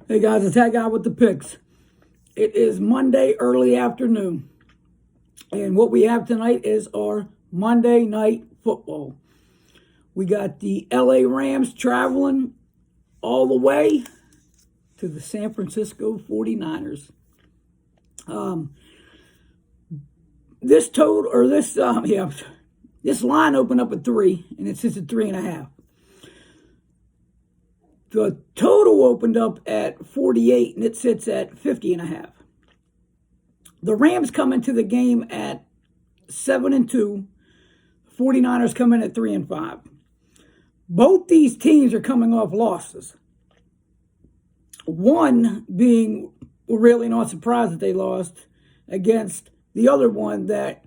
Hey guys, it's that guy with the picks. It is Monday early afternoon, and what we have tonight is our Monday night football. We got the LA Rams traveling all the way to the San Francisco 49ers. This line opened up at 3, and it sits at 3.5. The total opened up at 48, and it sits at 50.5. The Rams come into the game at 7-2. 49ers come in at 3-5. Both these teams are coming off losses. One being, we're really not surprised that they lost against the other one that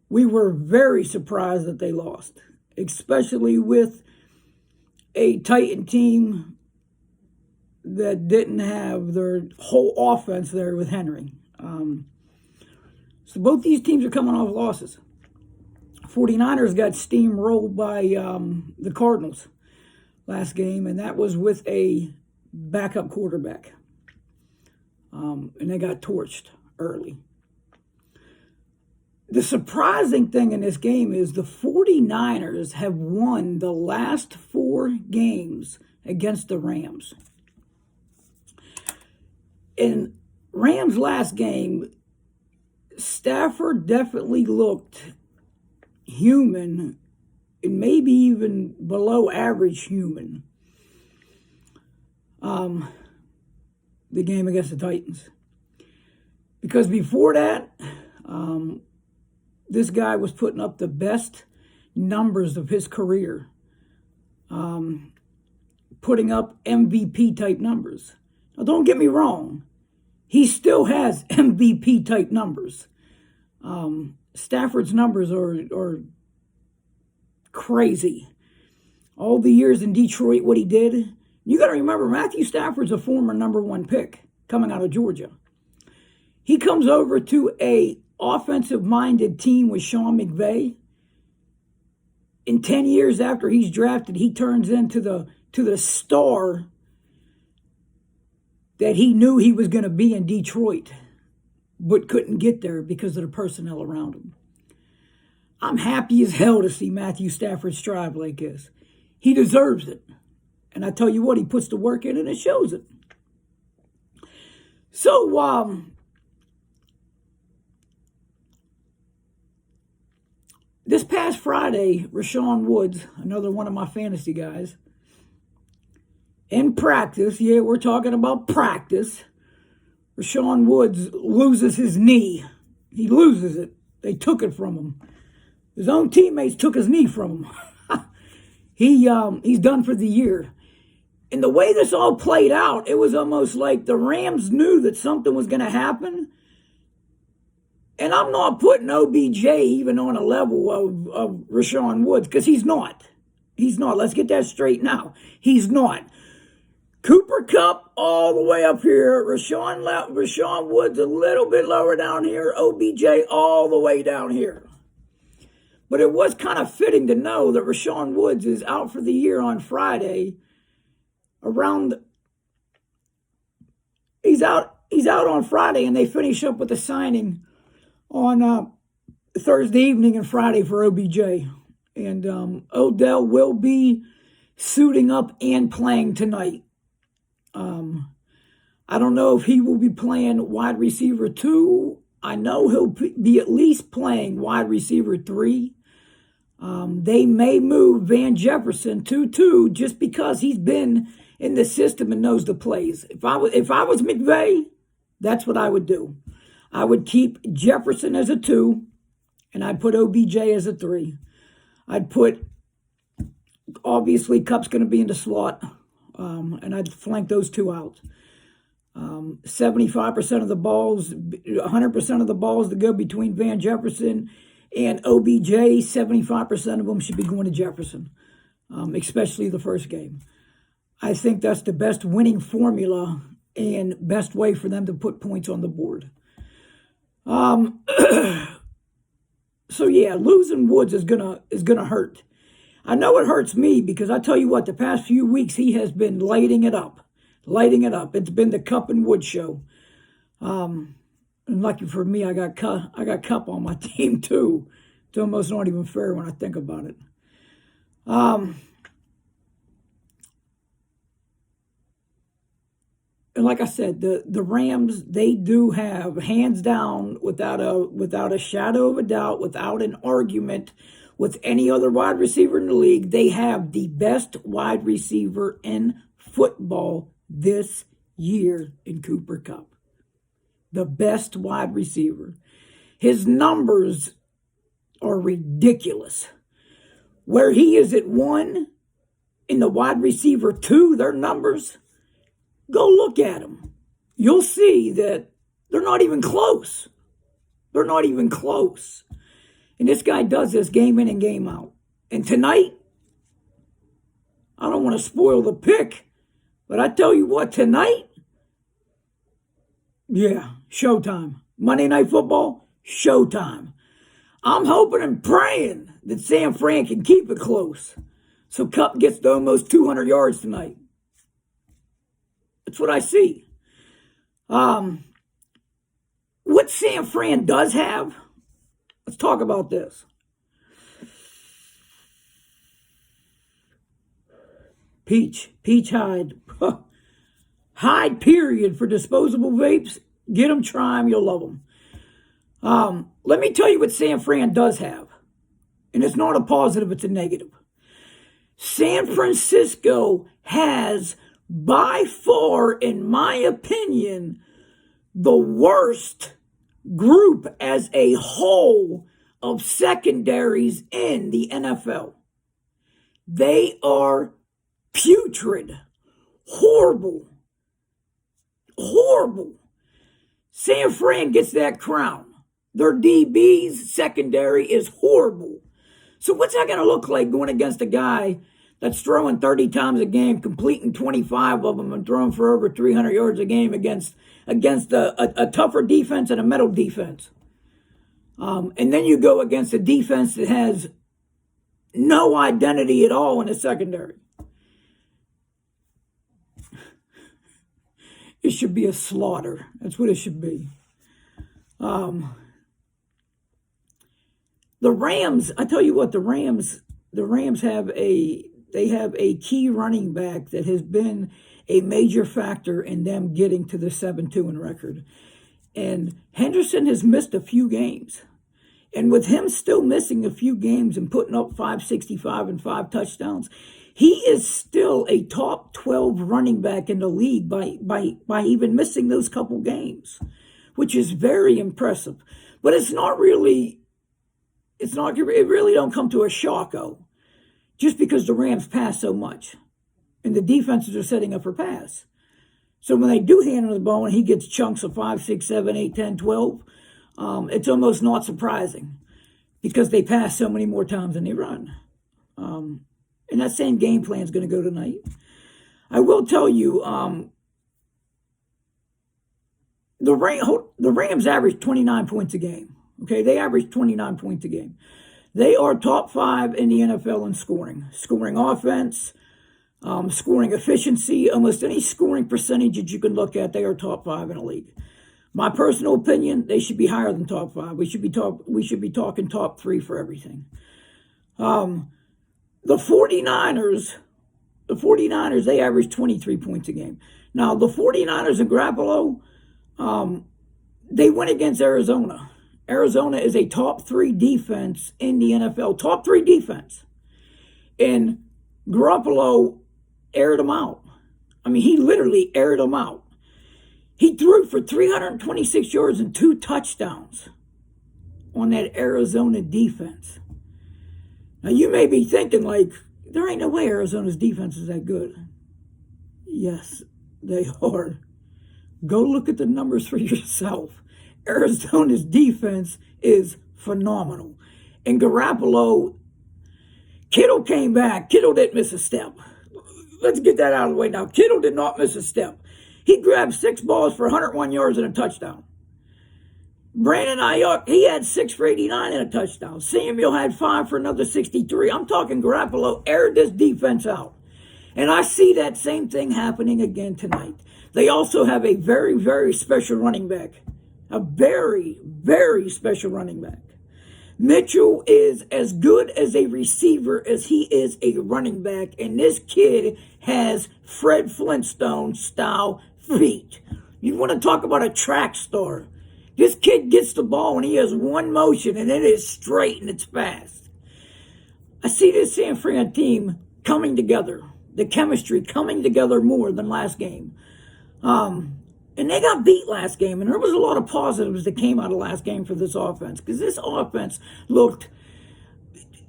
we were very surprised that they lost, especially with a Titan team that didn't have their whole offense there with Henry. So both these teams are coming off losses. 49ers got steamrolled by the Cardinals last game, and that was with a backup quarterback. And they got torched early. The surprising thing in this game is the 49ers have won the last 4 games against the Rams. In Rams' last game, Stafford definitely looked human and maybe even below average human. The game against the Titans. Because before that, this guy was putting up the best numbers of his career. Putting up MVP type numbers. Now don't get me wrong. He still has MVP type numbers. Stafford's numbers are crazy. All the years in Detroit, what he did. You got to remember, Matthew Stafford's a former number 1 pick coming out of Georgia. He comes over to a offensive-minded team with Sean McVay. In 10 years after he's drafted, he turns into the star that he knew he was going to be in Detroit, but couldn't get there because of the personnel around him. I'm happy as hell to see Matthew Stafford strive like this. He deserves it. And I tell you what, he puts the work in and it shows it. So, this past Friday, Rashawn Woods, another one of my fantasy guys, in practice, yeah, we're talking about practice, Rashawn Woods loses his knee. He loses it. They took it from him. His own teammates took his knee from him. He's done for the year. And the way this all played out, it was almost like the Rams knew that something was going to happen. And I'm not putting OBJ even on a level of Rashawn Woods, because he's not. He's not. Let's get that straight now. He's not. Cooper Kupp all the way up here. Rashawn Woods a little bit lower down here. OBJ all the way down here. But it was kind of fitting to know that Rashawn Woods is out for the year on Friday. He's out on Friday, and they finish up with a signing on Thursday evening and Friday for OBJ. And Odell will be suiting up and playing tonight. I don't know if he will be playing wide receiver 2. I know he'll be at least playing wide receiver 3. They may move Van Jefferson to 2 just because he's been in the system and knows the plays. If I was McVay, that's what I would do. I would keep Jefferson as a 2, and I'd put OBJ as a 3. I'd put, obviously, Kupp's going to be in the slot, and I'd flank those 2 out. 75% of the balls, 100% of the balls that go between Van Jefferson and OBJ, 75% of them should be going to Jefferson, especially the first game. I think that's the best winning formula and best way for them to put points on the board. So yeah, losing Woods is gonna hurt. I know it hurts me because I tell you what, the past few weeks he has been lighting it up. lighting it up. It's been the Cup and Wood show. And lucky for me, I got Cup on my team too. It's almost not even fair when I think about it. And like I said, the Rams, they do have, hands down, without a shadow of a doubt, without an argument with any other wide receiver in the league, they have the best wide receiver in football this year in Cooper Kupp. The best wide receiver. His numbers are ridiculous. Where he is at 1 in the wide receiver 2, their numbers, go look at them. You'll see that they're not even close. They're not even close. And this guy does this game in and game out. And tonight, I don't want to spoil the pick, but I tell you what, tonight, yeah, showtime. Monday Night Football, showtime. I'm hoping and praying that San Fran can keep it close. So Kupp gets to almost 200 yards tonight. That's what I see. What San Fran does have, let's talk about this. Peach Hyde. Hyde, period, for disposable vapes. Get them, try them, you'll love them. Let me tell you what San Fran does have. And it's not a positive, it's a negative. San Francisco has, by far, in my opinion, the worst group as a whole of secondaries in the NFL. They are putrid. Horrible. San Fran gets that crown. Their DB's secondary is horrible. So what's that going to look like going against a guy that's throwing 30 times a game, completing 25 of them, and throwing for over 300 yards a game against a tougher defense and a metal defense? And then you go against a defense that has no identity at all in the secondary. It should be a slaughter. That's what it should be. The Rams, I tell you what, the Rams have a key running back that has been a major factor in them getting to the 7-2 in record. And Henderson has missed a few games. And with him still missing a few games and putting up 565 and 5 touchdowns, he is still a top 12 running back in the league by even missing those couple games, which is very impressive. But it really don't come to a shock, though, just because the Rams pass so much and the defenses are setting up for pass. So when they do hand him the ball and he gets chunks of 5, 6, 7, 8, 10, 12, it's almost not surprising because they pass so many more times than they run. And that same game plan is going to go tonight. I will tell you, the Rams average 29 points a game. Okay, they average 29 points a game. They are top 5 in the NFL in scoring. Scoring offense, scoring efficiency, almost any scoring percentage that you can look at, they are top 5 in the league. My personal opinion, they should be higher than top 5. We should be talking top 3 for everything. The 49ers, they average 23 points a game. Now, the 49ers and Garoppolo, they went against Arizona. Arizona is a top 3 defense in the NFL. Top 3 defense. And Garoppolo aired them out. I mean, he literally aired them out. He threw for 326 yards and 2 touchdowns on that Arizona defense. Now, you may be thinking, like, there ain't no way Arizona's defense is that good. Yes, they are. Go look at the numbers for yourself. Arizona's defense is phenomenal. And Garoppolo, Kittle came back. Kittle didn't miss a step. Let's get that out of the way now. Kittle did not miss a step. He grabbed 6 balls for 101 yards and a touchdown. Brandon Ayuk, he had 6 for 89 and a touchdown. Samuel had 5 for another 63. I'm talking Garoppolo aired this defense out. And I see that same thing happening again tonight. They also have a very, very special running back. A very, very special running back. Mitchell is as good as a receiver as he is a running back. And this kid has Fred Flintstone style feet. You want to talk about a track star. This kid gets the ball and he has one motion and it is straight and it's fast. I see this San Fran team coming together. The chemistry coming together more than last game. And they got beat last game, and there was a lot of positives that came out of last game for this offense, because this offense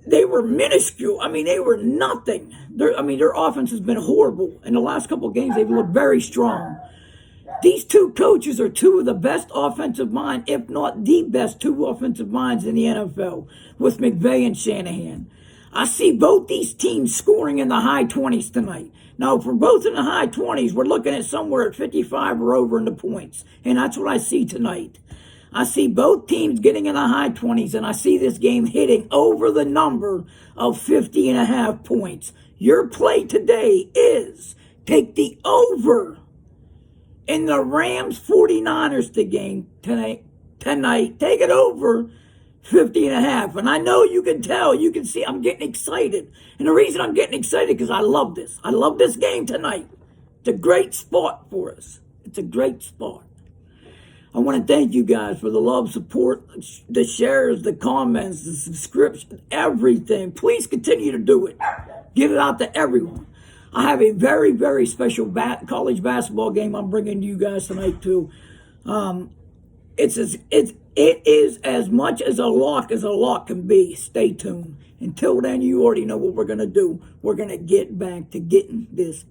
they were minuscule. I mean, they were nothing. Their offense has been horrible. In the last couple of games, they've looked very strong. These two coaches are two of the best offensive minds, if not the best two offensive minds in the NFL, with McVay and Shanahan. I see both these teams scoring in the high 20s tonight. Now, for both in the high 20s, we're looking at somewhere at 55 or over in the points. And that's what I see tonight. I see both teams getting in the high 20s, and I see this game hitting over the number of 50.5 points. Your play today is take the over in the Rams 49ers game tonight. Take it over 50.5. And I know you can tell, you can see I'm getting excited. And the reason I'm getting excited because I love this. I love this game tonight. It's a great spot for us. It's a great spot. I want to thank you guys for the love, support, the shares, the comments, the subscription, everything. Please continue to do it. Get it out to everyone. I have a very, very special college basketball game I'm bringing to you guys tonight too. It is as much as a lock can be. Stay tuned. Until then, you already know what we're going to do. We're going to get back to getting this